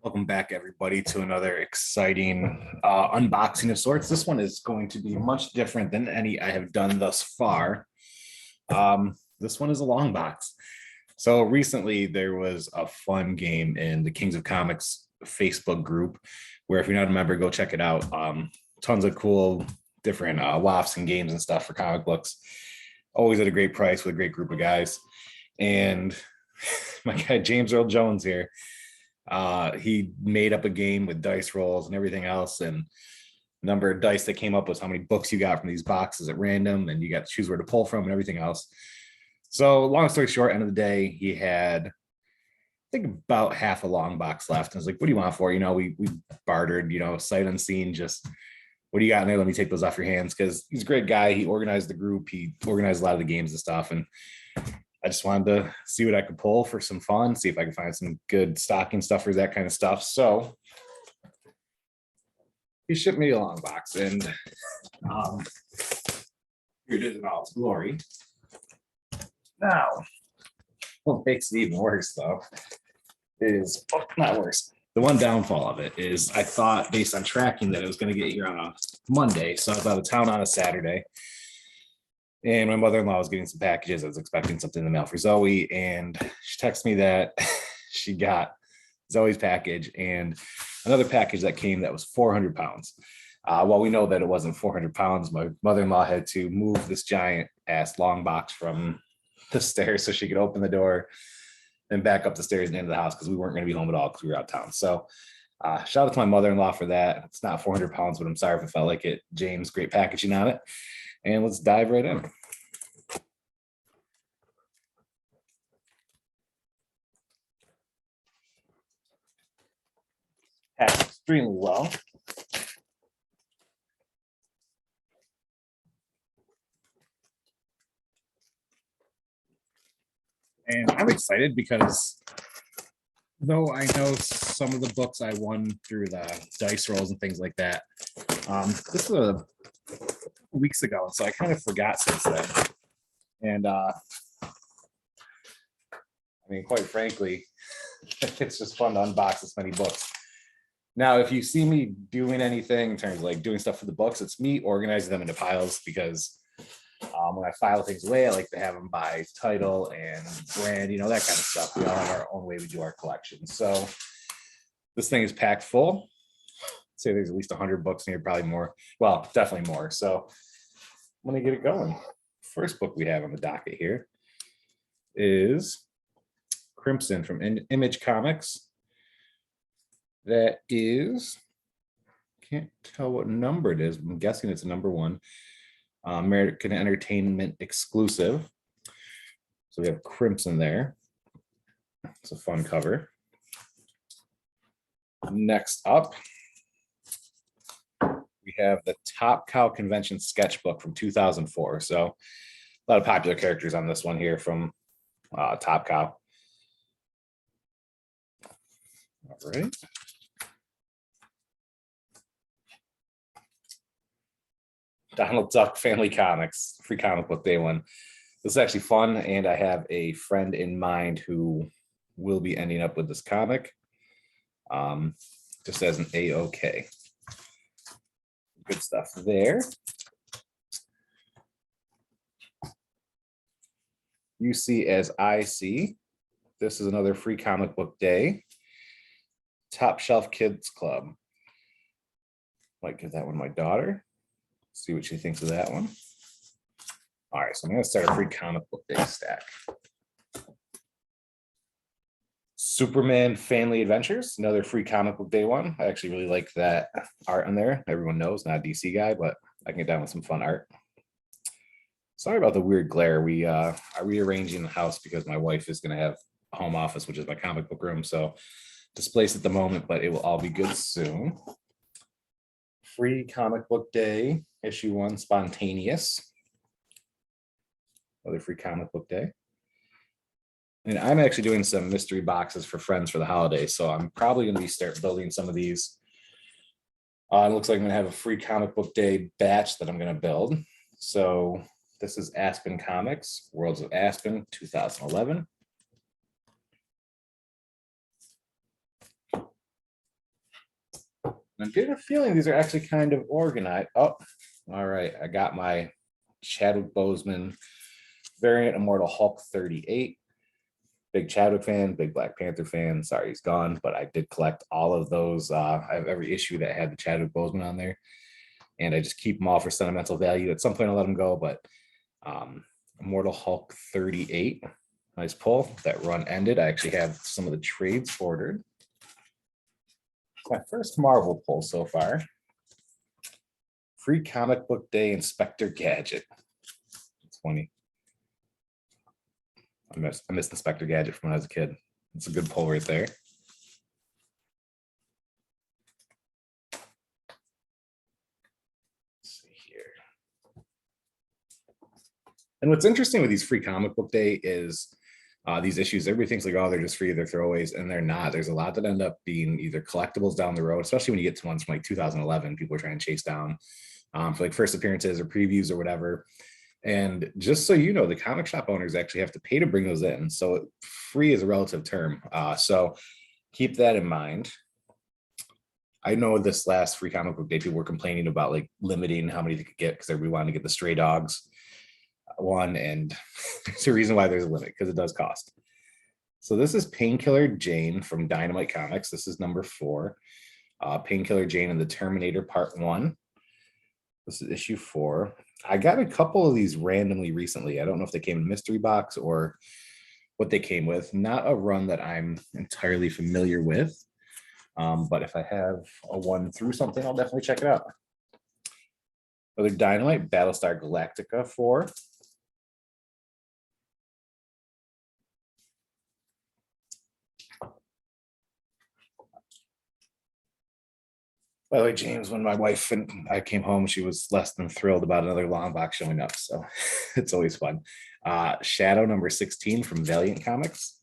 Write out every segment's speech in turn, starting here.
Welcome back, everybody, to another exciting unboxing of sorts. This one is going to be much different than any I have done thus far. This one is a long box. So recently, there was a fun game in the Kings of Comics Facebook group, where if you're not a member, go check it out. Tons of cool, different wafts and games and stuff for comic books. Always at a great price with a great group of guys. And my guy James Earljones here, he made up a game with dice rolls and everything else, and number of dice that came up was how many books you got from these boxes at random, and you got to choose where to pull from and everything else. So long story short, end of the day, he had, I think, about half a long box left. And I was like, what do you want for it? We bartered, sight unseen, just what do you got in there? Let me take those off your hands, because he's a great guy. He organized the group, he organized a lot of the games and stuff, and I just wanted to see what I could pull for some fun, see if I could find some good stocking stuffers, that kind of stuff. So he shipped me a long box, and here it is in all its glory. Now, what makes it even worse, though, is not worse. The one downfall of it is I thought, based on tracking, that it was going to get here on a Monday. So I was out of town on a Saturday. And my mother-in-law was getting some packages. I was expecting something in the mail for Zoe, and she texted me that she got Zoe's package and another package that came that was 400 pounds. Well, we know that it wasn't 400 pounds. My mother-in-law had to move this giant ass long box from the stairs so she could open the door and back up the stairs and into the house, because we weren't going to be home at all because we were out of town. So shout out to my mother-in-law for that. It's not 400 pounds, but I'm sorry if it felt like it. James, great packaging on it. And let's dive right in. Packed extremely well. And I'm excited because though I know some of the books I won through the dice rolls and things like that, this was weeks ago, so I kind of forgot since then. And I mean, quite frankly, it's just fun to unbox this many books. Now, if you see me doing anything in terms of like doing stuff for the books, it's me organizing them into piles, because when I file things away, I like to have them by title and brand, that kind of stuff. We all have our own way we do our collection. So this thing is packed full. I'd say there's at least 100 books in here, probably more. Well, definitely more. So I'm going to get it going. First book we have on the docket here is Crimson from Image Comics. That is, can't tell what number it is. I'm guessing it's a number one. American Entertainment exclusive. So we have Crimson there. It's a fun cover. Next up, we have the Top Cow Convention sketchbook from 2004. So a lot of popular characters on this one here from Top Cow. All right. Donald Duck Family Comics, free comic book day one. This is actually fun, and I have a friend in mind who will be ending up with this comic, just as an A-OK. Good stuff there. You see as I see. This is another free comic book day. Top Shelf Kids Club. Might give that one to my daughter. See what she thinks of that one. All right, so I'm going to start a free comic book day stack. Superman Family Adventures, another free comic book day one. I actually really like that art on there. Everyone knows, not a DC guy, but I can get down with some fun art. Sorry about the weird glare. We are rearranging the house because my wife is going to have a home office, which is my comic book room. So displaced at the moment, but it will all be good soon. Free comic book day, issue 1, Spontaneous. Another free comic book day. And I'm actually doing some mystery boxes for friends for the holidays, so I'm probably going to start building some of these. It looks like I'm going to have a free comic book day batch that I'm going to build. So this is Aspen Comics, Worlds of Aspen, 2011. I'm getting a feeling these are actually kind of organized. Oh, all right. I got my Chadwick Boseman variant Immortal Hulk 38. Big Chadwick fan, big Black Panther fan. Sorry he's gone, but I did collect all of those. I have every issue that had the Chadwick Boseman on there, and I just keep them all for sentimental value. At some point I'll let them go, but Immortal Hulk 38. Nice pull. That run ended. I actually have some of the trades ordered. It's my first Marvel pull so far. Free comic book day Inspector Gadget. It's funny. I missed Inspector Gadget from when I was a kid. It's a good pull right there. Let's see here. And what's interesting with these free comic book day is these issues, everybody thinks like, oh, they're just free, they're throwaways, and they're not. There's a lot that end up being either collectibles down the road, especially when you get to ones from like 2011, people are trying to chase down for like first appearances or previews or whatever. And just so you know, the comic shop owners actually have to pay to bring those in. So free is a relative term. So keep that in mind. I know this last free comic book day, people were complaining about like limiting how many they could get because everybody wanted to get the Stray Dogs one, and there's a reason why there's a limit, because it does cost. So this is Painkiller Jane from Dynamite Comics. This is number 4. Painkiller Jane and the Terminator Part 1. This is issue 4. I got a couple of these randomly recently. I don't know if they came in mystery box or what they came with. Not a run that I'm entirely familiar with. But if I have a one through something, I'll definitely check it out. Other Dynamite, Battlestar Galactica 4. By the way, James, when my wife and I came home, she was less than thrilled about another long box showing up. So it's always fun. Shadow number 16 from Valiant Comics.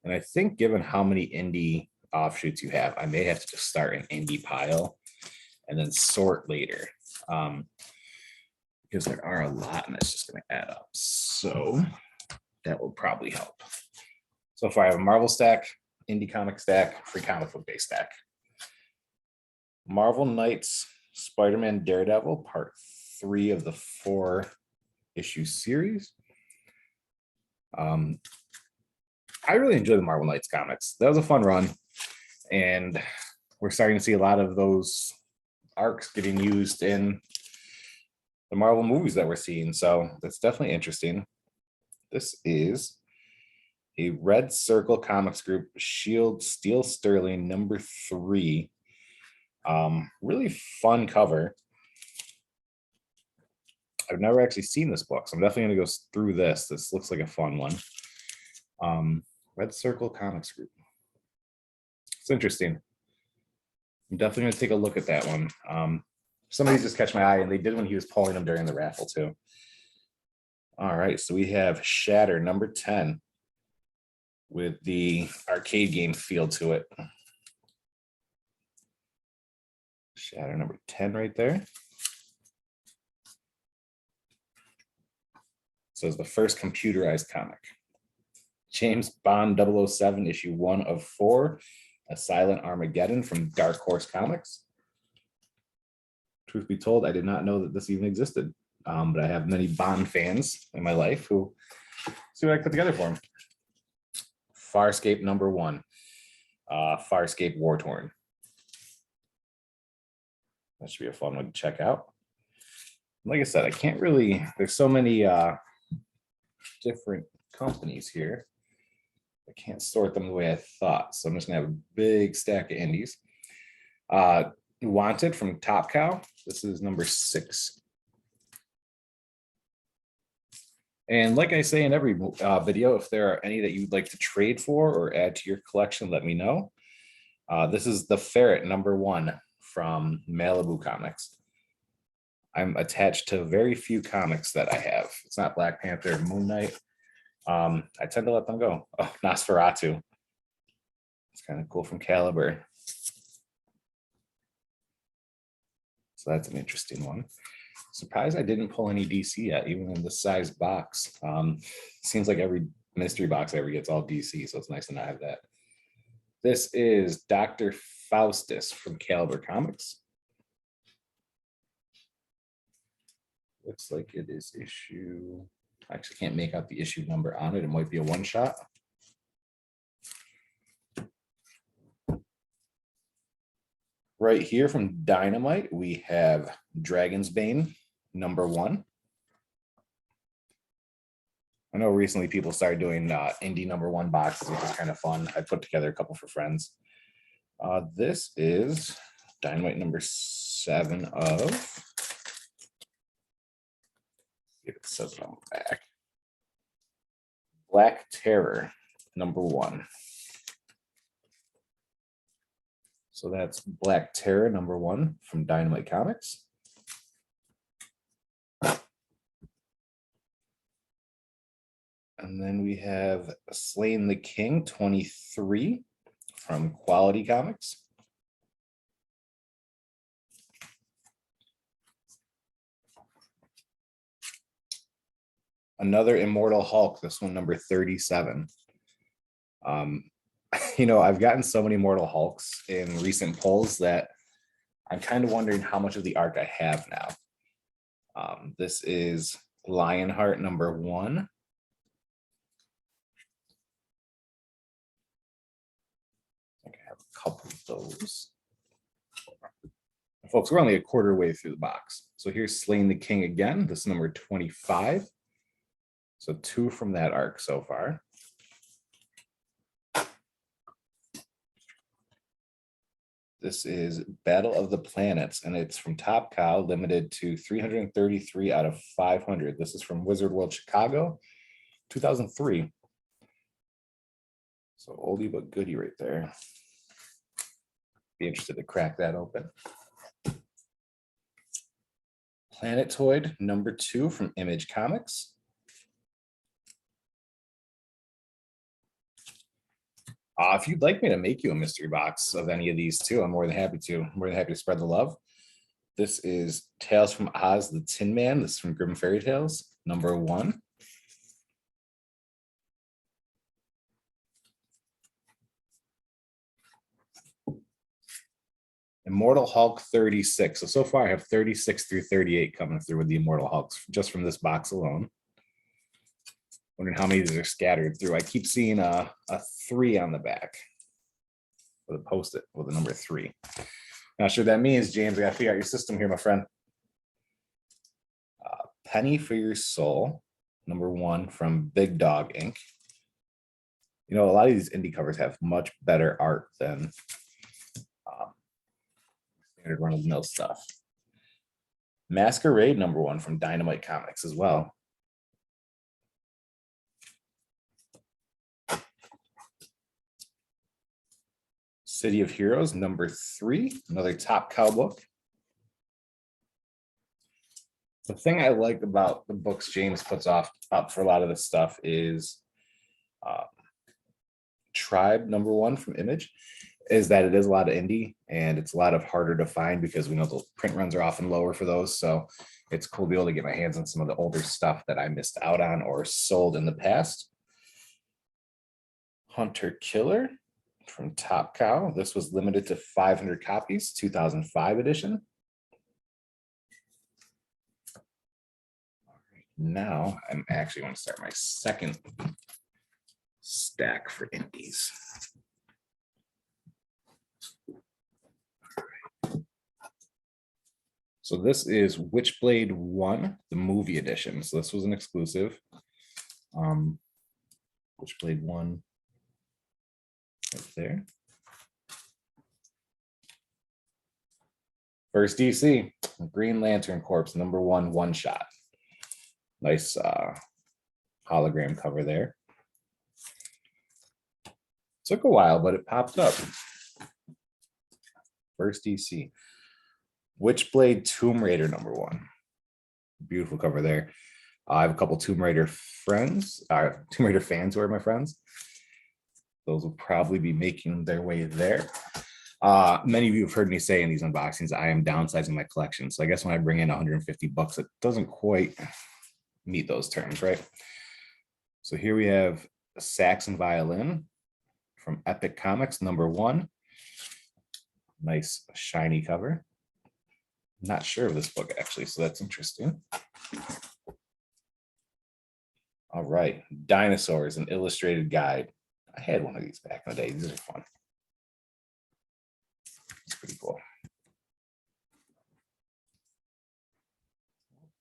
And I think given how many indie offshoots you have, I may have to just start an indie pile and then sort later. Because there are a lot and it's just going to add up. So that will probably help. So far I have a Marvel stack, indie comic stack, free comic book day stack. Marvel Knights Spider-Man Daredevil Part 3 of the 4 issue series. I really enjoy the Marvel Knights comics. That was a fun run, and we're starting to see a lot of those arcs getting used in the Marvel movies that we're seeing, so that's definitely interesting. This is a Red Circle Comics Group Shield Steel Sterling number 3. Really fun cover. I've never actually seen this book, so I'm definitely going to go through this. This looks like a fun one. Red Circle Comics Group. It's interesting. I'm definitely going to take a look at that one. Some of these just catch my eye, and they did when he was pulling them during the raffle too. All right, so we have Shatter number 10 with the arcade game feel to it. Shatter number 10 right there. So it's the first computerized comic. James Bond 007 issue 1 of 4, A Silent Armageddon from Dark Horse Comics. Truth be told, I did not know that this even existed, but I have many Bond fans in my life who see what I put together for them. Farscape number 1, Farscape War Torn. That should be a fun one to check out. Like I said, I can't really, there's so many different companies here. I can't sort them the way I thought. So I'm just gonna have a big stack of indies. Wanted from Top Cow. This is number 6. And like I say in every video, if there are any that you'd like to trade for or add to your collection, let me know. This is the Ferret number 1 from Malibu Comics. I'm attached to very few comics that I have. It's not Black Panther, Moon Knight. I tend to let them go. Oh, Nosferatu. It's kind of cool from Caliber. So that's an interesting one. Surprised I didn't pull any DC yet, even in this size box. Seems like every mystery box I ever gets all DC, so it's nice to not have that. This is Dr. Faustus from Caliber Comics. Looks like it is issue. I actually can't make out the issue number on it. It might be a one shot. Right here from Dynamite, we have Dragon's Bane, #1. I know recently people started doing indie #1 boxes, which is kind of fun. I put together a couple for friends. This is Dynamite #7 of, if it says it on the back, Black Terror #1. So that's Black Terror #1 from Dynamite Comics. And then we have Slain the King 23 from Quality Comics. Another Immortal Hulk, this one #37. I've gotten so many Immortal Hulks in recent polls that I'm kind of wondering how much of the arc I have now. This is Lionheart #1. I think I have a couple of those. Folks, we're only a quarter way through the box. So here's Slain the King again. This is #25. So 2 from that arc so far. This is Battle of the Planets, and it's from Top Cow, limited to 333 out of 500. This is from Wizard World Chicago, 2003. So oldie but goodie right there. Be interested to crack that open. Planetoid #2 from Image Comics. If you'd like me to make you a mystery box of any of these too, I'm more than happy to. I'm more than happy to spread the love. This is Tales from Oz the Tin Man. This is from Grimm Fairy Tales, #1. Immortal Hulk 36. So far I have 36 through 38 coming through with the Immortal Hulks just from this box alone. Wondering how many of these are scattered through. I keep seeing a 3 on the back with a post-it with the number 3. Not sure what that means, James. I gotta figure out your system here, my friend. Penny for Your Soul, #1 from Big Dog Inc. A lot of these indie covers have much better art than standard run-of-the-mill stuff. Masquerade #1 from Dynamite Comics as well. City of Heroes #3, another Top Cow book. The thing I like about the books James puts up for a lot of this stuff is Tribe #1 from Image, is that it is a lot of indie and it's a lot of harder to find because we know the print runs are often lower for those. So it's cool to be able to get my hands on some of the older stuff that I missed out on or sold in the past. Hunter Killer from Top Cow. This was limited to 500 copies, 2005 edition. Now I'm actually going to start my second stack for indies. So this is Witchblade 1, the movie edition. So this was an exclusive. Witchblade 1 right there. First DC, Green Lantern Corps #1 one shot. Nice hologram cover there. Took a while, but it popped up. First DC. Witchblade Tomb Raider #1. Beautiful cover there. I have a couple Tomb Raider friends, Tomb Raider fans who are my friends. Those will probably be making their way there. Many of you have heard me say in these unboxings, I am downsizing my collection. So I guess when I bring in 150 bucks, it doesn't quite meet those terms, right? So here we have a sax and violin from Epic Comics, #1. Nice shiny cover. Not sure of this book actually, so that's interesting. All right, Dinosaurs, an illustrated guide. I had one of these back in the day. These are fun. It's pretty cool.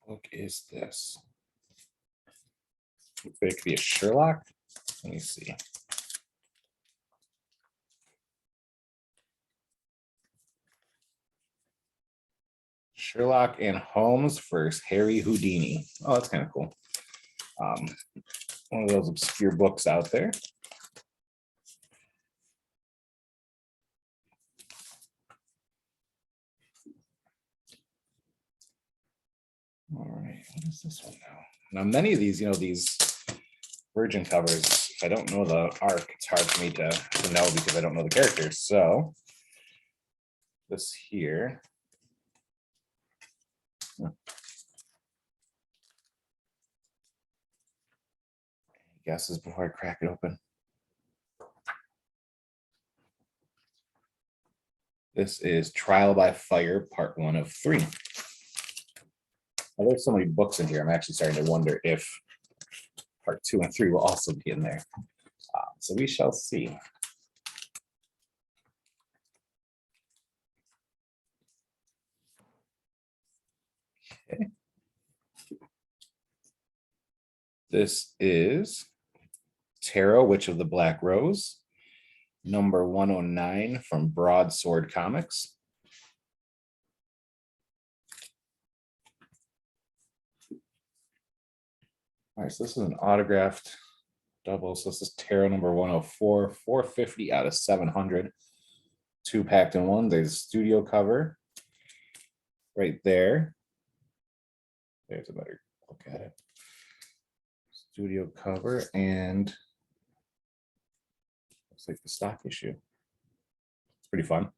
What book is this? Looks like it could be a Sherlock. Let me see. Sherlock and Holmes versus Harry Houdini. Oh, that's kind of cool. One of those obscure books out there. All right, what is this one now? Now, many of these, these Virgin covers, if I don't know the arc, it's hard for me to know because I don't know the characters. So this here. Guesses before I crack it open. This is Trial by Fire, Part 1 of 3. There's so many books in here. I'm actually starting to wonder if Part 2 and 3 will also be in there. So we shall see. Okay. This is Tarot, Witch of the Black Rose, #109 from Broadsword Comics. All right, so this is an autographed double. So this is Tarot #104, 450 out of 700. 2 packed in one. There's a studio cover right there. There's a better look at it. Studio cover, and looks like the stock issue. It's pretty fun.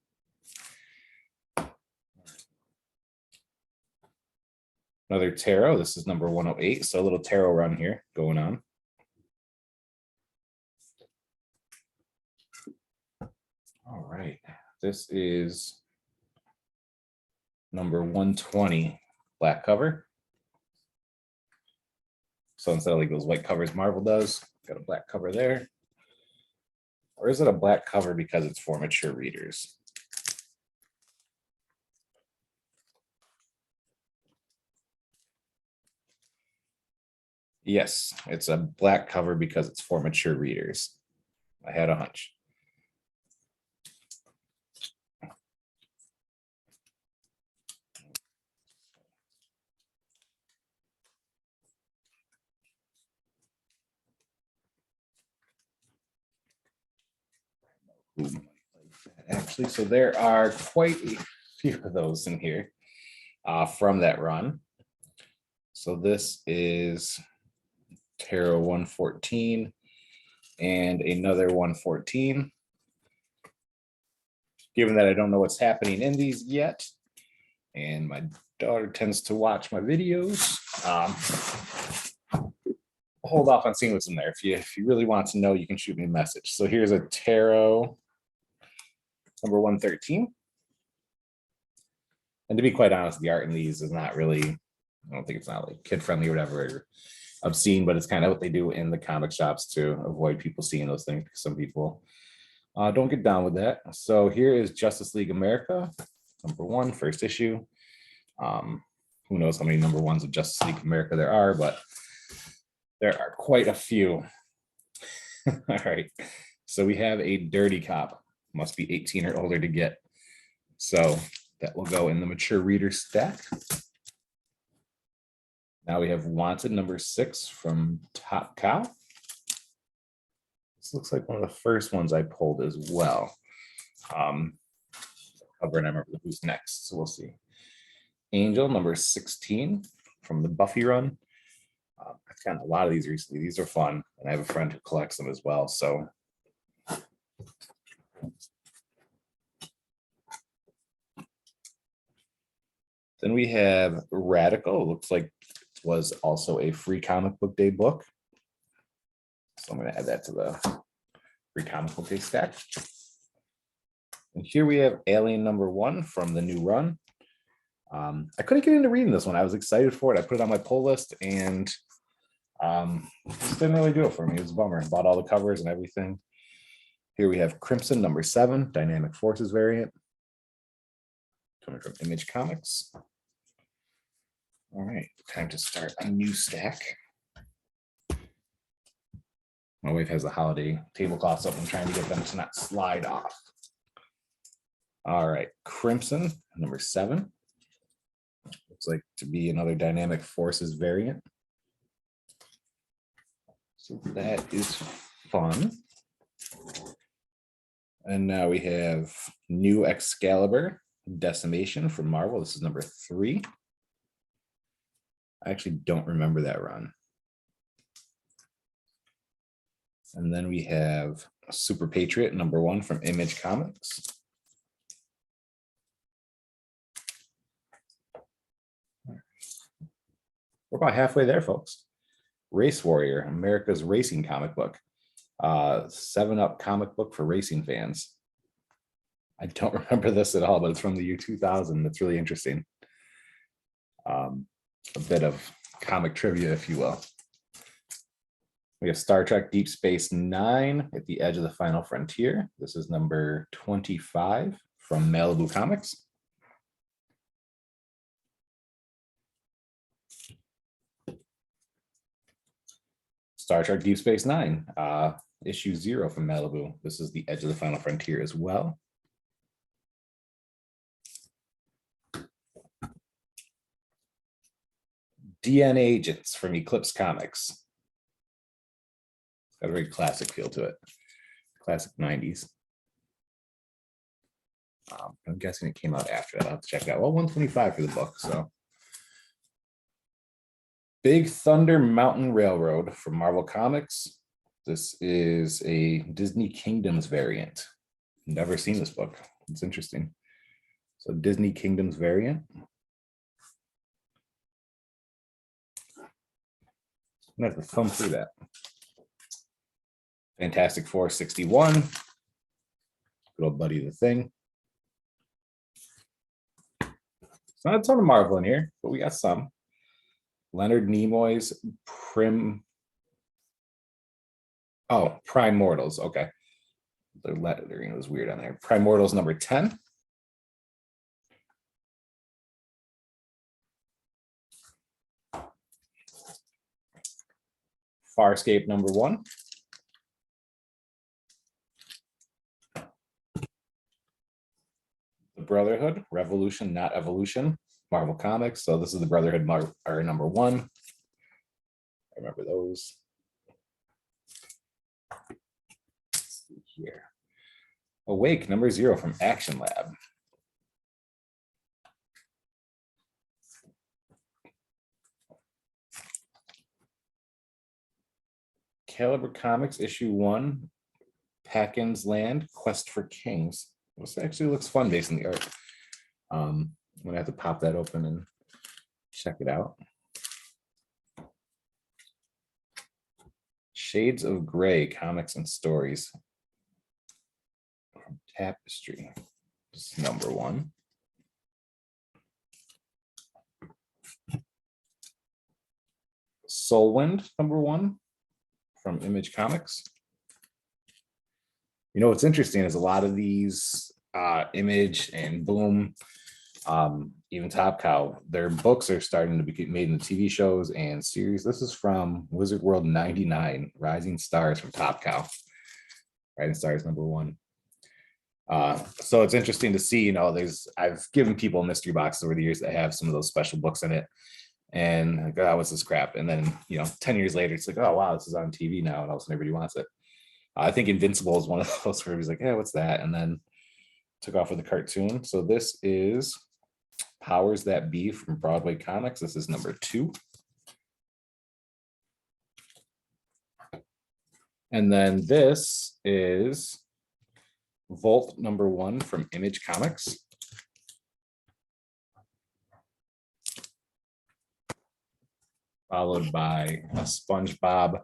Another tarot. This is #108. So a little tarot run here going on. All right. This is #120, black cover. So instead of like those white covers Marvel does, got a black cover there. Or is it a black cover because it's for mature readers? Yes, it's a black cover because it's for mature readers. I had a hunch. Actually, so there are quite a few of those in here from that run. So this is Tarot 114 and another 114. Given that I don't know what's happening in these yet, and my daughter tends to watch my videos, hold off on seeing what's in there. If you really want to know, you can shoot me a message. So here's a Tarot #113. And to be quite honest, the art in these is not really, I don't think it's not like kid friendly or whatever, or obscene, but it's kind of what they do in the comic shops to avoid people seeing those things, because some people don't get down with that. So here is Justice League America, #1, first issue. Who knows how many #1s of Justice League America there are, but there are quite a few. All right, so we have a Dirty Cop. Must be 18 or older to get. So that will go in the mature reader stack. Now we have Wanted #6 from Top Cow. This looks like one of the first ones I pulled as well. Cover, and I remember who's next, so we'll see. Angel #16 from the Buffy run. I've gotten a lot of these recently. These are fun, and I have a friend who collects them as well. So then we have Radical. It looks like it was also a free comic book day book. So I'm going to add that to the Free comic book day stack. And here we have Alien #1 from the new run. I couldn't get into reading this one. I was excited for it. I put it on my pull list and just didn't really do it for me. It was a bummer. I bought all the covers and everything. Here we have Crimson #7, Dynamic Forces variant. Coming from Image Comics. All right, time to start a new stack. My wife has the holiday tablecloths up. I'm trying to get them to not slide off. All right, Crimson #7. Looks like to be another Dynamic Forces variant. So that is fun. And now we have New Excalibur Decimation from Marvel. This is #3. I actually don't remember that run. And then we have Super Patriot #1 from Image Comics. We're about halfway there, folks. Race Warrior, America's racing comic book. 7-Up comic book for racing fans. I don't remember this at all, but it's from the year 2000. That's really interesting. A bit of comic trivia, if you will. We have Star Trek Deep Space Nine at the Edge of the Final Frontier. This is #25 from Malibu Comics. Star Trek Deep Space Nine, issue 0 from Malibu. This is the Edge of the Final Frontier as well. DNA Agents from Eclipse Comics. It's got a very classic feel to it. Classic 90s. I'm guessing it came out after that. I'll have to check it out. Well, 125 for the book, so. Big Thunder Mountain Railroad from Marvel Comics. This is a Disney Kingdoms variant. Never seen this book. It's interesting. So Disney Kingdoms variant. I'm gonna have to thumb through that. Fantastic Four 61. Good old Buddy the Thing. It's not a ton of Marvel in here, but we got some. Leonard Nimoy's Prime Mortals. Okay. The lettering was weird on there. Primortals #10. Farscape #1. The Brotherhood, Revolution, Not Evolution, Marvel Comics. So this is the Brotherhood #1. I remember those. Let's see here. Awake #0 from Action Lab. Caliber Comics issue 1, Packin's Land, Quest for Kings. This actually looks fun based on the art. I'm gonna have to pop that open and check it out. Shades of Grey Comics and Stories from Tapestry. This is #1. Soulwind #1 from Image Comics. You know what's interesting is a lot of these Image and Boom, even Top Cow, their books are starting to be made into TV shows and series. This is from Wizard World 99, Rising Stars from Top Cow. Rising Stars #1. So it's interesting to see, you know, I've given people mystery boxes over the years that have some of those special books in it. And like, oh, what's this crap? And then, 10 years later, it's like, oh, wow, this is on TV now. And all of a sudden everybody wants it. I think Invincible is one of those where he's like, yeah, what's that? And then took off with the cartoon. So this is Powers That Be from Broadway Comics. This is #2. And then this is Volt #1 from Image Comics. Followed by a SpongeBob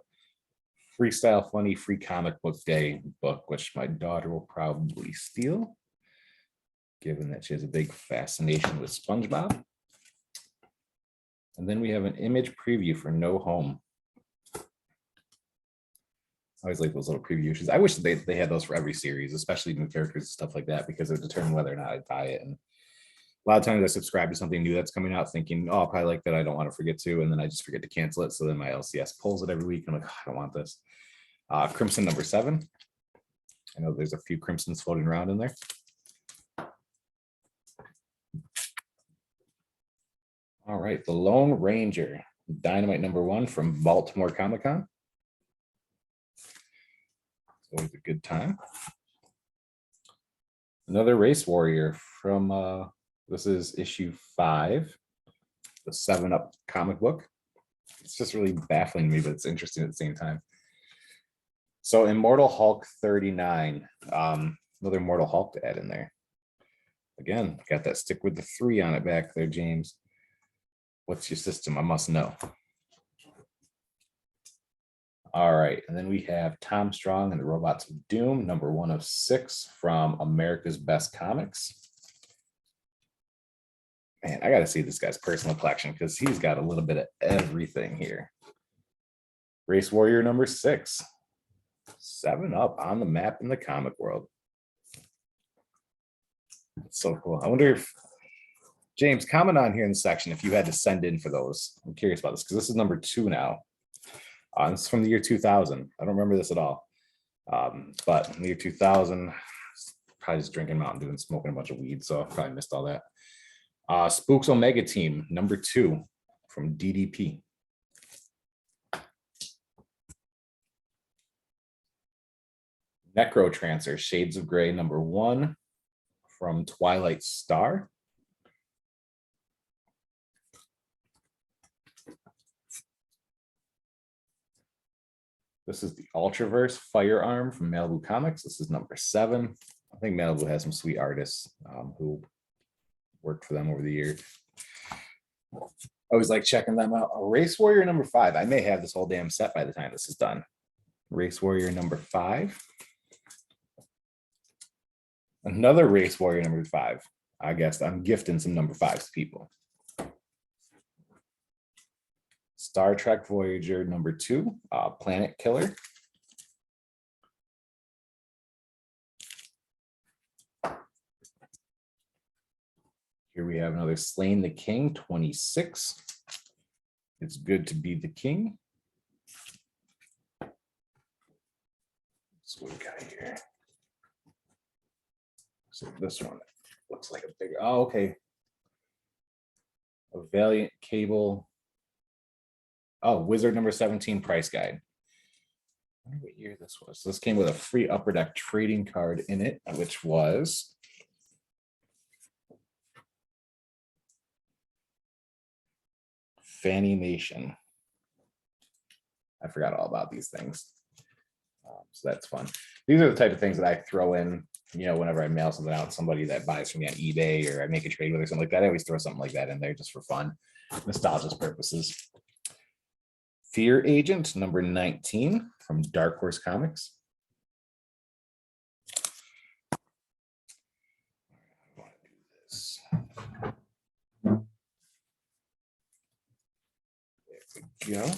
Freestyle Funny Free Comic Book Day book, which my daughter will probably steal, given that she has a big fascination with SpongeBob. And then we have an image preview for No Home. I always like those little preview issues. I wish they had those for every series, especially new characters and stuff like that, because it would determine whether or not I'd buy it. And a lot of times I subscribe to something new that's coming out thinking, oh, I'll probably like that. I don't want to forget to. And then I just forget to cancel it. So then my LCS pulls it every week. I'm like, oh, I don't want this. Crimson number 7. I know there's a few Crimsons floating around in there. All right, the Lone Ranger, Dynamite number 1 from Baltimore Comic-Con. It's always a good time. Another Race Warrior from, this is issue 5, the 7-Up comic book. It's just really baffling to me, but it's interesting at the same time. So Immortal Hulk 39, another Immortal Hulk to add in there. Again, got that stick with the 3 on it back there, James. What's your system? I must know. All right, and then we have Tom Strong and the Robots of Doom, number 1 of 6 from America's Best Comics. Man, I got to see this guy's personal collection because he's got a little bit of everything here. Race Warrior number 6, 7-Up on the map in the comic world. It's so cool. I wonder if James, comment on here in the section if you had to send in for those. I'm curious about this because this is number 2 now. This is from the year 2000. I don't remember this at all. But in the year 2000, probably just drinking Mountain Dew and smoking a bunch of weed, so I probably missed all that. Spooks Omega Team, number 2 from DDP. Necrotrancer, Shades of Grey, number 1 from Twilight Star. This is the Ultraverse Firearm from Malibu Comics. This is number 7. I think Malibu has some sweet artists who worked for them over the years. I always like checking them out. Race Warrior number 5. I may have this whole damn set by the time this is done. Race Warrior number 5. Another Race Warrior number 5. I guess I'm gifting some number 5s to people. Star Trek Voyager number 2, Planet Killer. Here we have another Slain the King 26. It's Good to Be the King. So what we got here? So this one looks like a big, oh, okay. A Valiant Cable. Oh, Wizard number 17 price guide. I wonder what year this was. So this came with a free Upper Deck trading card in it, which was Fanny Nation. I forgot all about these things. So that's fun. These are the type of things that I throw in, you know, whenever I mail something out to somebody that buys from me on eBay or I make a trade with or something like that. I always throw something like that in there just for fun, nostalgia purposes. Fear Agent number 19 from Dark Horse Comics. I want to do this. There we go.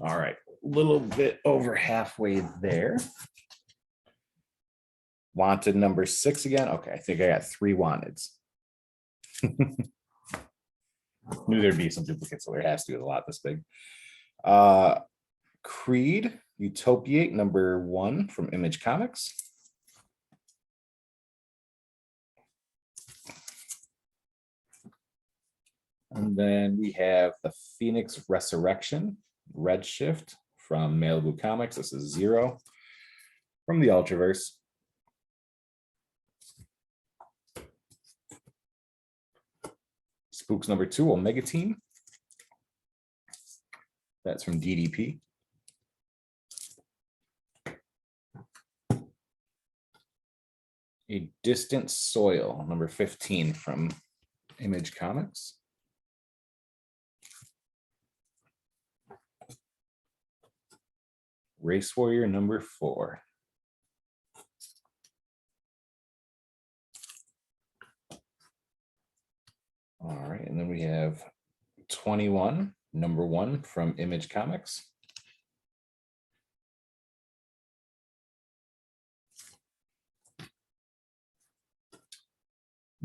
All right, a little bit over halfway there. Wanted number 6 again. Okay, I think I got 3 wanteds. Knew there'd be some duplicates, so there has to be a lot this big. Creed Utopiate number 1 from Image Comics. And then we have the Phoenix Resurrection Redshift from Malibu Comics. This is 0 from the Ultraverse. Spooks number 2, Omega Team. That's from DDP. A Distant Soil, number 15 from Image Comics. Race Warrior number 4. All right, and then we have 21, number 1 from Image Comics.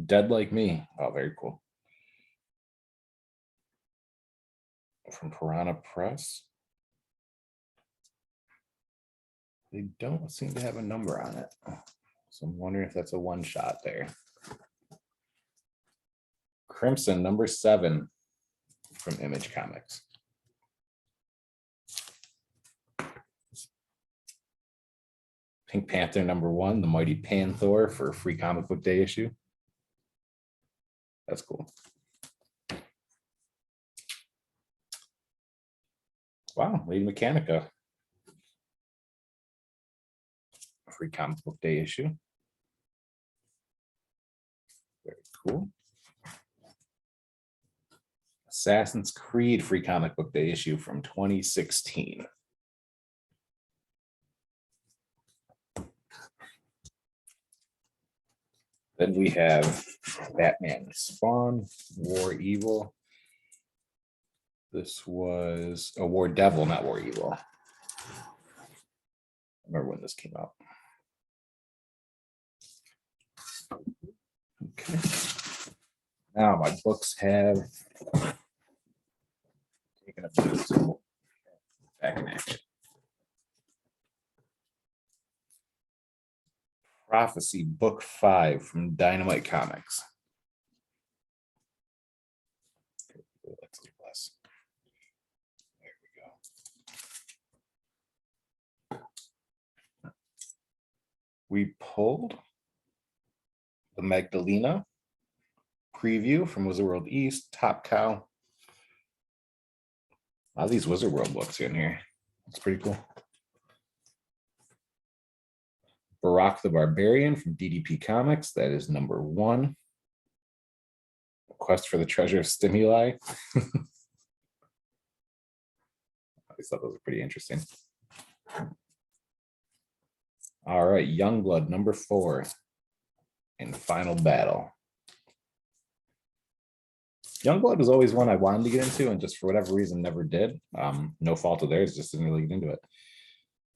Dead Like Me. Oh, very cool. From Piranha Press. They don't seem to have a number on it. So I'm wondering if that's a one-shot there. Crimson, number 7 from Image Comics. Pink Panther, number 1, the Mighty Panther for a free comic book day issue. That's cool. Wow, Lady Mechanica. A free comic book day issue. Very cool. Assassin's Creed free comic book day issue from 2016. Then we have Batman Spawn, War Evil. This was a War Devil, not War Evil. I remember when this came out. Okay. Now my books have taken a bit back in action. Prophecy, book 5 from Dynamite Comics. That's a little less. There we go. We pulled the Magdalena preview from Wizard World East, Top Cow. A lot of these Wizard World books in here. It's pretty cool. Barack the Barbarian from DDP Comics. That is number 1. Quest for the Treasure of Stimuli. I thought those were pretty interesting. All right, Youngblood number 4 in Final Battle. Youngblood was always one I wanted to get into and just for whatever reason never did. No fault of theirs, just didn't really get into it.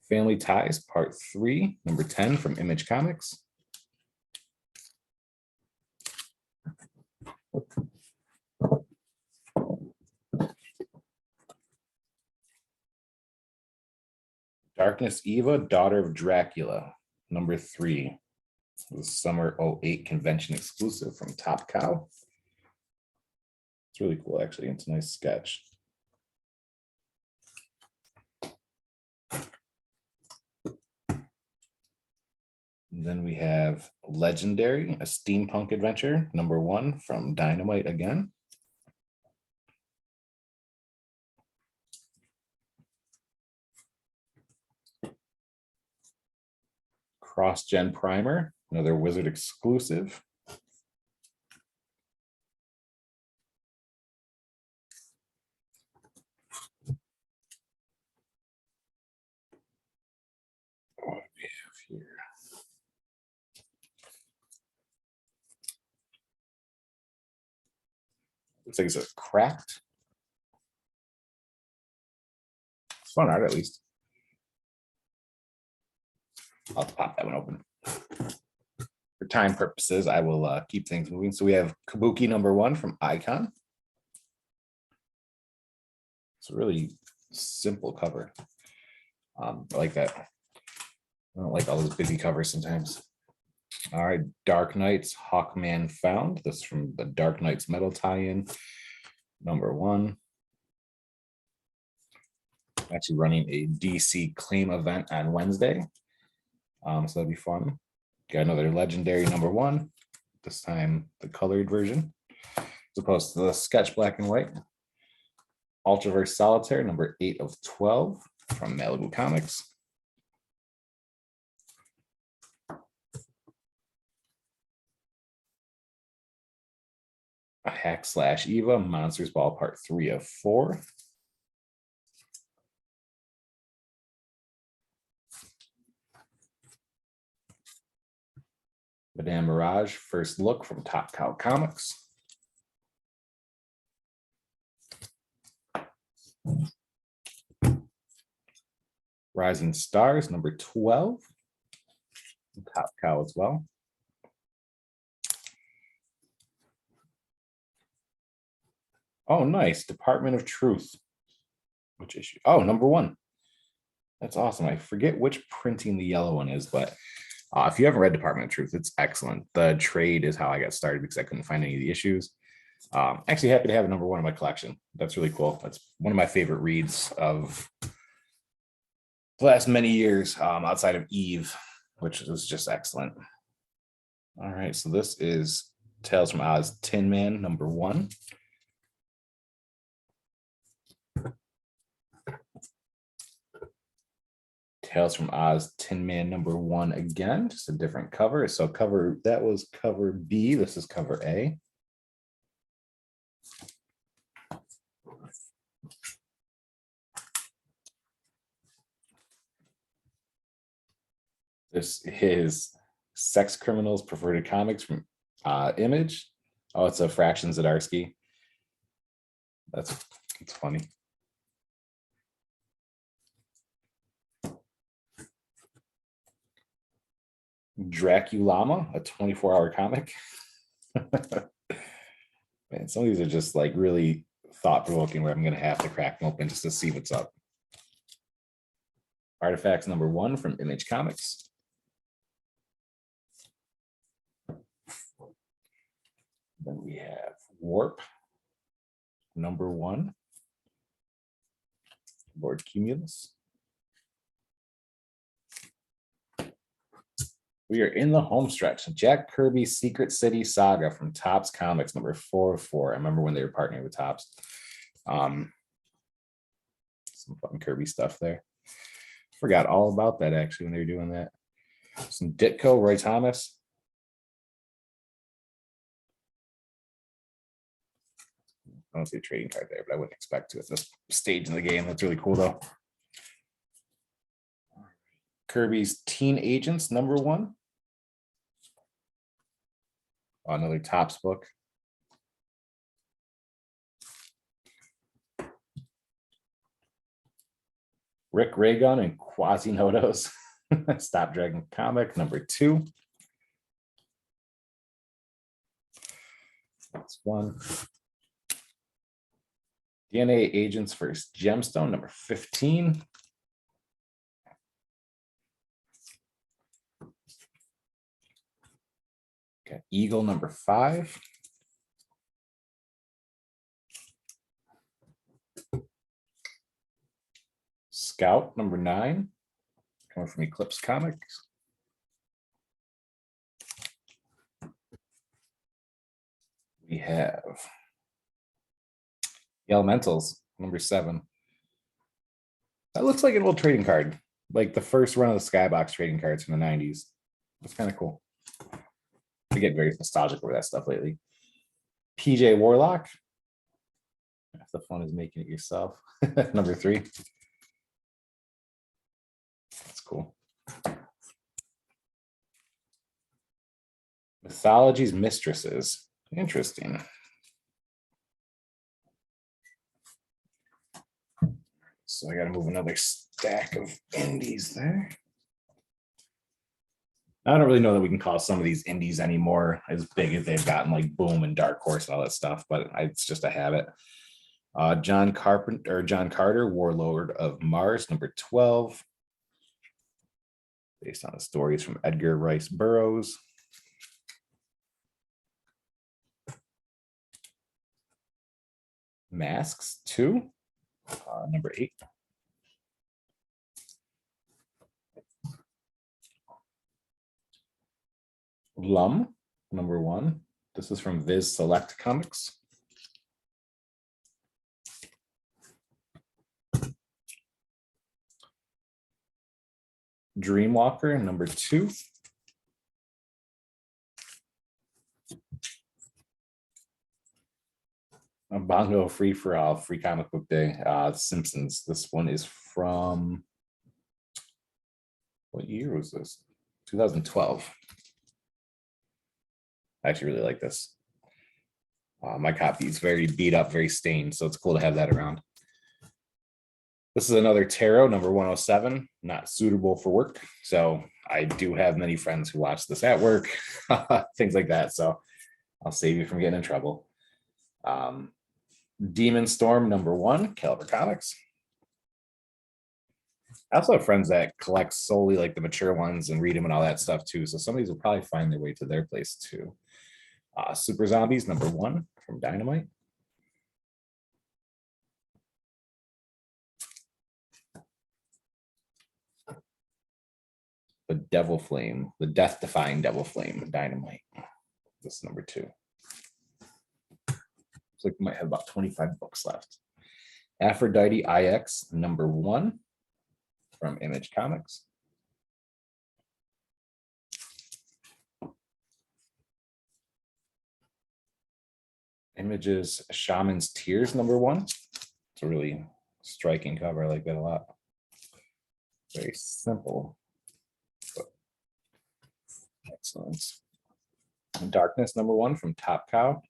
Family Ties, Part 3, number 10 from Image Comics. Darkness Eva, Daughter of Dracula, number 3. The Summer 08 convention exclusive from Top Cow. It's really cool, actually. It's a nice sketch. And then we have Legendary, a steampunk adventure, number 1 from Dynamite again. Cross-Gen Primer, another Wizard exclusive. What do we have here? Looks like it's a cracked. It's fun art, at least. I'll pop that one open. For time purposes, I will keep things moving. So we have Kabuki number 1 from Icon. It's a really simple cover. I like that. I don't like all those busy covers sometimes. All right, Dark Knights, Hawkman Found. This is from the Dark Knights Metal tie-in, number 1. I'm actually running a DC claim event on Wednesday. So that'll be fun. Got another Legendary number 1, this time the colored version, as opposed to the sketch black and white. Ultraverse Solitaire, number 8 of 12 from Malibu Comics. A Hack Slash Eva, Monsters Ball Part 3 of 4. Madame Mirage, First Look from Top Cow Comics. Rising Stars, number 12. Top Cow as well. Oh, nice. Department of Truth. Which issue? Oh, number 1. That's awesome. I forget which printing the yellow one is, but if you haven't read Department of Truth, it's excellent. The trade is how I got started because I couldn't find any of the issues. Actually happy to have a number 1 in my collection. That's really cool. That's one of my favorite reads of the last many years, outside of Eve, which is just excellent. All right, so this is Tales from Oz Tin Man, number 1. Tales from Oz Tin Man number 1 again, just a different cover. So that was cover B. This is cover A. This is Sex Criminals Perverted Comics from Image. Oh, it's a Fraction Zdarsky. It's funny. Draculama, a 24-hour comic. Man, some of these are just like really thought-provoking where I'm going to have to crack them open just to see what's up. Artifacts number 1 from Image Comics. Then we have Warp number 1. Lord Cumulus. We are in the home stretch. Jack Kirby's Secret City Saga from Topps Comics, number 404. I remember when they were partnering with Topps. Some fun Kirby stuff there. Forgot all about that actually when they were doing that. Some Ditko, Roy Thomas. I don't see a trading card there, but I wouldn't expect to at this stage in the game. That's really cool though. Kirby's Teen Agents, number 1. Another Topps book. Rick Raygun and Quasimodo's Stop Dragon comic, number 2. That's 1. DNA Agents First Gemstone, number 15. Got Eagle, number 5. Scout, number 9. Coming from Eclipse Comics. We have the Elementals, number 7. That looks like an old trading card, like the first run of the Skybox trading cards from the 90s. That's kind of cool. I get very nostalgic over that stuff lately. PJ Warlock. If the fun is making it yourself. Number 3. That's cool. Mythology's Mistresses. Interesting. So I got to move another stack of indies there. I don't really know that we can call some of these indies anymore as big as they've gotten, like Boom and Dark Horse and all that stuff, but it's just a habit. John Carter, Warlord of Mars, number 12. Based on the stories from Edgar Rice Burroughs. Masks 2, number 8. Lum, number 1. This is from Viz Select Comics. Dreamwalker, number 2. A Bongo Free for All, Free Comic Book Day. Simpsons. This one is from, what year was this? 2012. I actually really like this. My copy is very beat up, very stained, so it's cool to have that around. This is another tarot, number 107, not suitable for work. So I do have many friends who watch this at work, things like that. So I'll save you from getting in trouble. Demon Storm, number 1, Caliber Comics. I also have friends that collect solely like the mature ones and read them and all that stuff too. So some of these will probably find their way to their place too. Super Zombies, number 1 from Dynamite. The Devil Flame, the Death Defying Devil Flame, Dynamite. This is number 2. Looks like we might have about 25 books left. Aphrodite IX, number 1 from Image Comics. Images Shaman's Tears, number 1. It's a really striking cover. I like that a lot. Very simple. Excellent. Darkness, number 1 from Top Cow.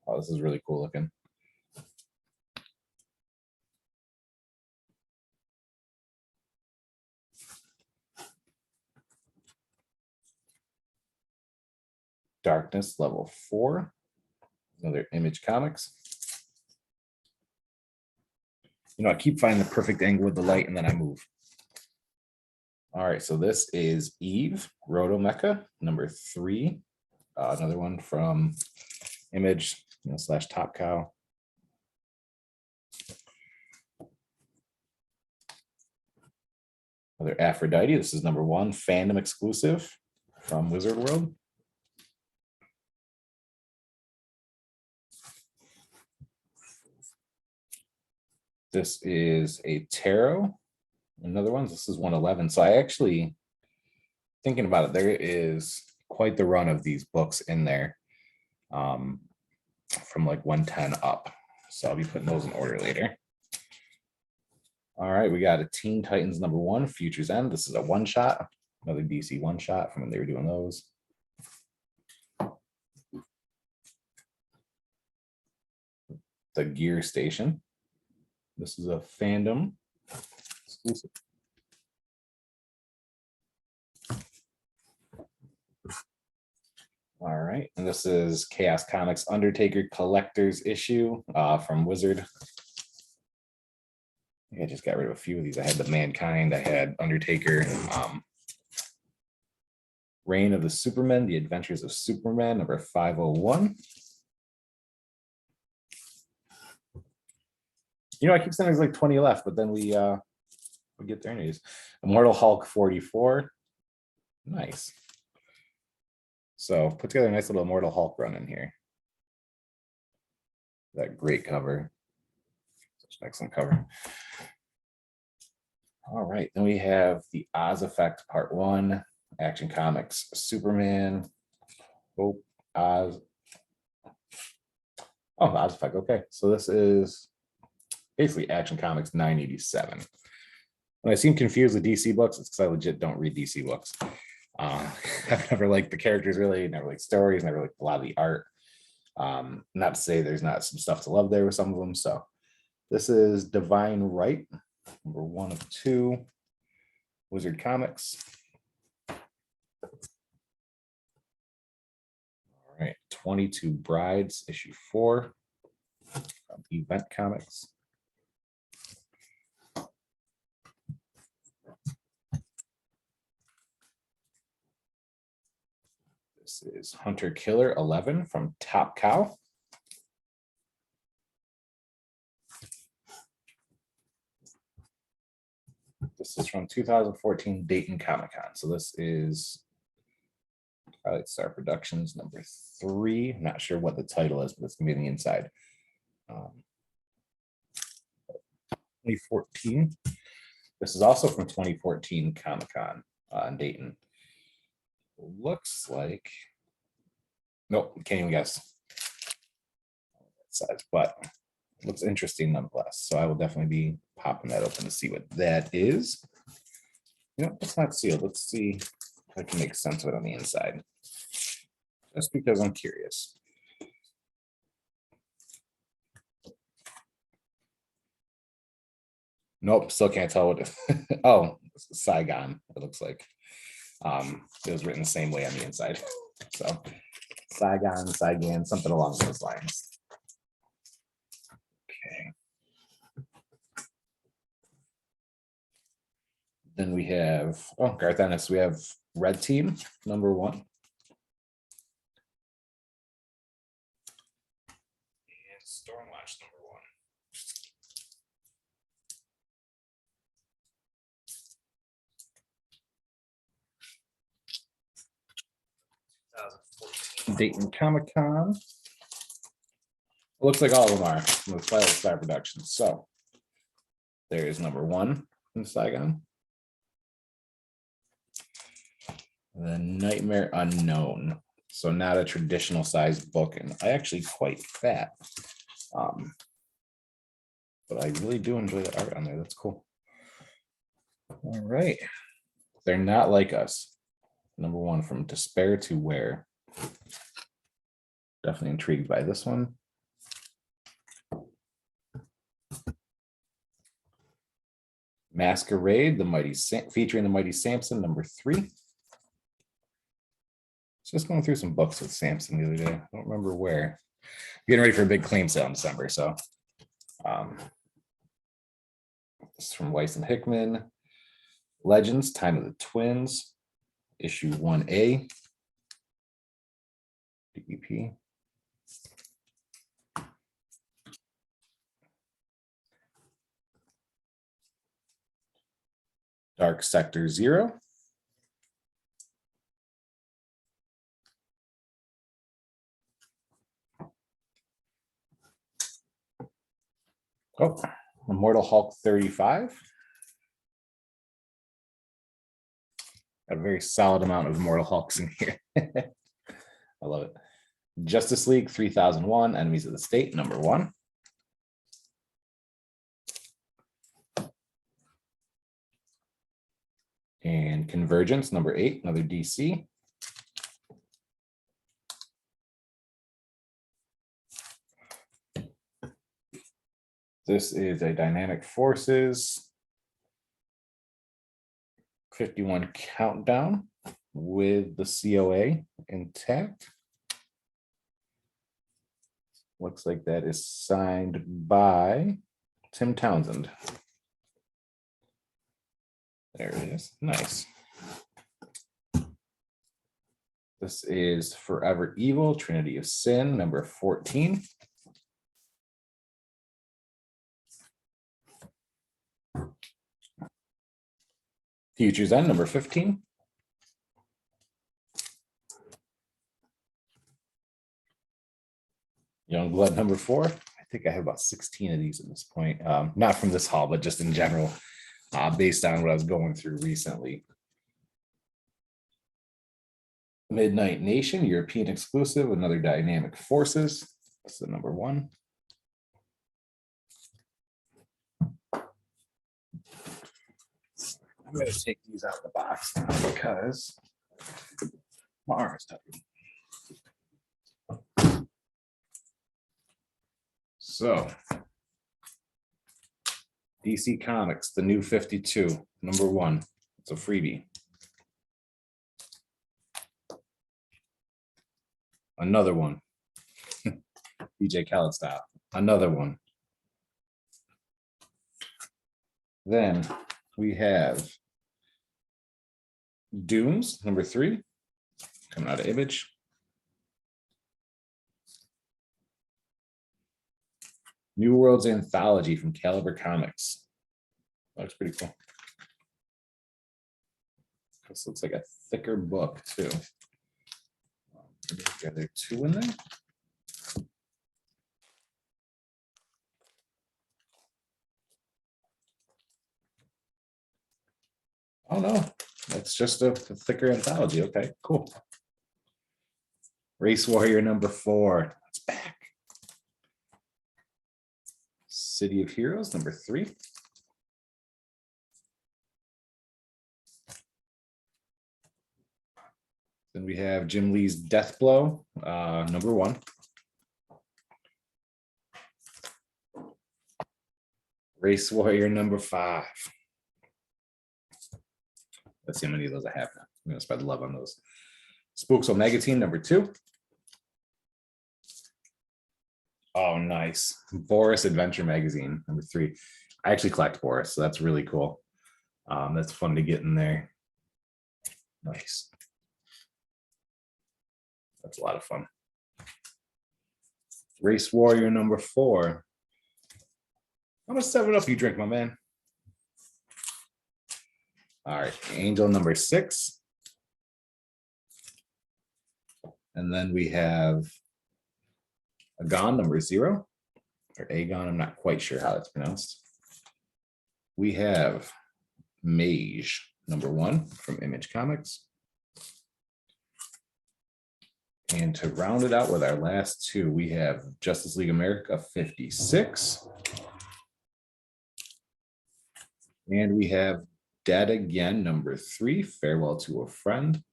Oh, this is really cool looking. Darkness, level 4. Another Image Comics. You know, I keep finding the perfect angle with the light and then I move. All right, so this is Eve, Roto Mecha, number 3. Another one from Image, / Top Cow. Another Aphrodite. This is number 1, fandom exclusive from Wizard World. This is a tarot. Another one. This is 111. So I actually, thinking about it, there is quite the run of these books in there, from like 110 up. So I'll be putting those in order later. All right, we got a Teen Titans number 1, Future's End. This is a one-shot, another DC one-shot from when they were doing those. The Gear Station. This is a fandom exclusive. All right, and this is Chaos Comics Undertaker Collector's Issue from Wizard. I just got rid of a few of these. I had the Mankind, I had Undertaker, Reign of the Supermen, The Adventures of Superman, number 501. You know, I keep saying there's like 20 left, but then we get there anyways. Immortal Hulk 44. Nice. So put together a nice little Immortal Hulk run in here. That great cover. Such an excellent cover. All right, then we have the Oz Effect Part 1, Action Comics, Superman, Hope, Oz. Oh, Oz Effect, okay. So this is basically Action Comics 987. When I seem confused with DC books, it's because I legit don't read DC books. I've never liked the characters really, never liked stories, never liked a lot of the art. Not to say there's not some stuff to love there with some of them. So this is Divine Right, number 1 of 2, Wizard Comics. All right, 22 Brides, issue 4, from Event Comics. This is Hunter Killer 11 from Top Cow. This is from 2014 Dayton Comic-Con. So this is Twilight Star Productions number 3. I'm not sure what the title is, but it's gonna be on the inside. 2014. This is also from 2014 Comic-Con in Dayton. Looks like, nope, can't even guess size, but looks interesting nonetheless. So I will definitely be popping that open to see what that is. You know, it's not sealed. Let's see if I can make sense of it on the inside. just because I'm curious. Nope, still can't tell what it. Oh, Saigon, it looks like. It was written the same way on the inside. So Saigon, something along those lines. Okay. Then we have, oh, Garth Ennis, we have Red Team, number 1. And Stormwatch, number 1. Dayton Comic Con. It looks like all of them are from the Twilight Star Productions. So there's number 1 in Saigon. The Nightmare Unknown. So not a traditional size book, and I actually quite fat. But I really do enjoy the art on there. That's cool. All right. They're Not Like Us. Number 1, From Despair to Where. Definitely intrigued by this one. Masquerade, featuring the Mighty Samson, number 3. Just going through some books with Samson the other day. I don't remember where. Getting ready for a big claim sale in December. So this is from Weiss and Hickman. Legends, Time of the Twins, issue 1A. DEP. Dark Sector 0. Oh, Immortal Hulk 35. Got a very solid amount of Immortal Hulks in here. I love it. Justice League 3001, Enemies of the State, number 1. And Convergence, number 8, another DC. This is a Dynamic Forces 51 countdown with the COA intact. Looks like that is signed by Tim Townsend. There it is. Nice. This is Forever Evil, Trinity of Sin, number 14. Future's End, number 15. Youngblood, number 4. I think I have about 16 of these at this point. Not from this haul, but just in general, based on what I was going through recently. Midnight Nation, European exclusive, another Dynamic Forces. That's the number 1. I'm going to take these out of the box now because my arm is tight. So, DC Comics, the New 52, number 1. It's a freebie. Another one. DJ Khaled style. Another one. Then we have Dooms, number 3, coming out of Image. New Worlds Anthology from Caliber Comics. Looks pretty cool. This looks like a thicker book too. Are there 2 in there? Oh no, that's just a thicker anthology. Okay, cool. Race Warrior number 4. It's back. City of Heroes number 3. Then we have Jim Lee's Death Blow, #1. Race Warrior #5. Let's see how many of those I have now. I'm going to spread the love on those. Spooks Omega Team #2. Oh, nice. Boris Adventure Magazine #3. I actually collect Boris, so that's really cool. That's fun to get in there. Nice. That's a lot of fun. Race Warrior #4. How much 7-Up you drink, my man? All right, Angel #6. And then we have Agon #0, or Agon, I'm not quite sure how it's pronounced. We have Mage #1 from Image Comics. And to round it out with our last two, we have Justice League America 56. And we have Dead Again #3, Farewell to a Friend.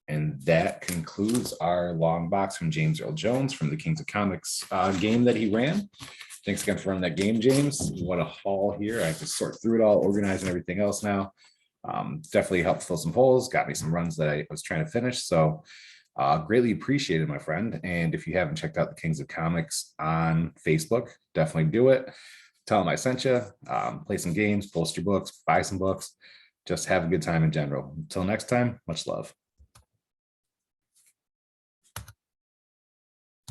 And that concludes our long box from James Earljones from the Kings of Comics game that he ran. Thanks again for running that game, James. What a haul here. I have to sort through it all, organize and everything else now. Definitely helped fill some holes, got me some runs that I was trying to finish. So greatly appreciated, my friend. And if you haven't checked out the Kings of Comics on Facebook, definitely do it. Tell them I sent you. Play some games, post your books, buy some books. Just have a good time in general. Until next time, much love.